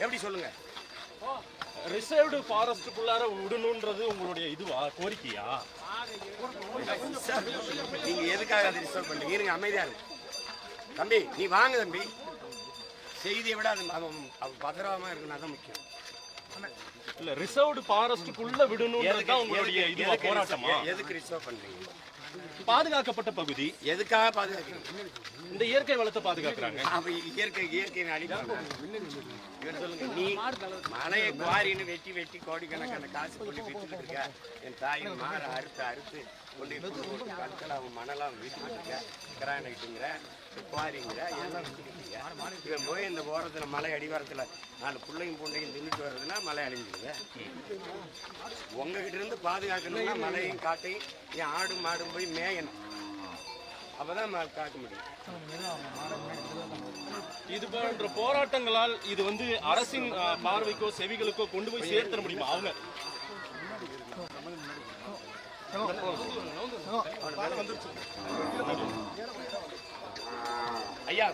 எப்படி சொல்லுங்க? ரிசர்வ்டு ஃபாரஸ்ட்டுக்குள்ளார விடணுன்றது உங்களுடைய இதுவா, கோரிக்கையா? நீங்க எதுக்காக அதை ரிசர்வ் பண்றீங்க? இருங்க, அமைதியா இருங்க தம்பி. நீ வாங்க தம்பி. செய்தியை விட அது பத்திரமா இருக்குன்னா தான் முக்கியம். இல்ல, ரிசர்வ்டு ஃபாரஸ்ட்டுக்குள்ள விடணும்ன்றதுதான் உங்களுடைய இதுவா, போராட்டமா? எதுக்கு ரிசர்வ் பண்றீங்க? பாதுகாக்கப்பட்ட பகுதி. எதுக்காக பாதுகாக்கிறீங்க? இந்த இயற்கை வளத்தை பாதுகாக்கிறாங்க. இயற்கை அழிப்பாங்க. இவர் சொல்லுங்க, நீ மலையை குவாரின்னு வெட்டி வெட்டி கோடிக்கணக்கான காசு கொண்டு வித்துக்கிட்டு இருக்க. என் தாயின் மாற அறுத்து கொண்டு போட்டு கற்களாவும் மணலாம் வீட்டுக்கிட்டு இருக்க. கிரானைட்டுங்கிற குவாரிங்கிற எல்லாம் வித்துக்கிட்டு இருக்க. இவன் போய் இந்த ஓரத்துல மலை அடிவாரத்துல 4 பிள்ளையும் பூண்டையும் தின்னுட்டு வர்றதுன்னா மலை அழிஞ்சிருங்க. உங்ககிட்ட இருந்து பாதுகாக்கணும்னா மலையும் காட்டையும் என் ஆடும் மாடும் போய் மேயணும். அப்பதான் காக்க முடியும். இது போன்ற போராட்டங்களால் இது வந்து அரசின் பார்வைக்கோ செவிகளுக்கோ கொண்டு போய் சேர்த்த முடியுமா? அவங்க ஐயா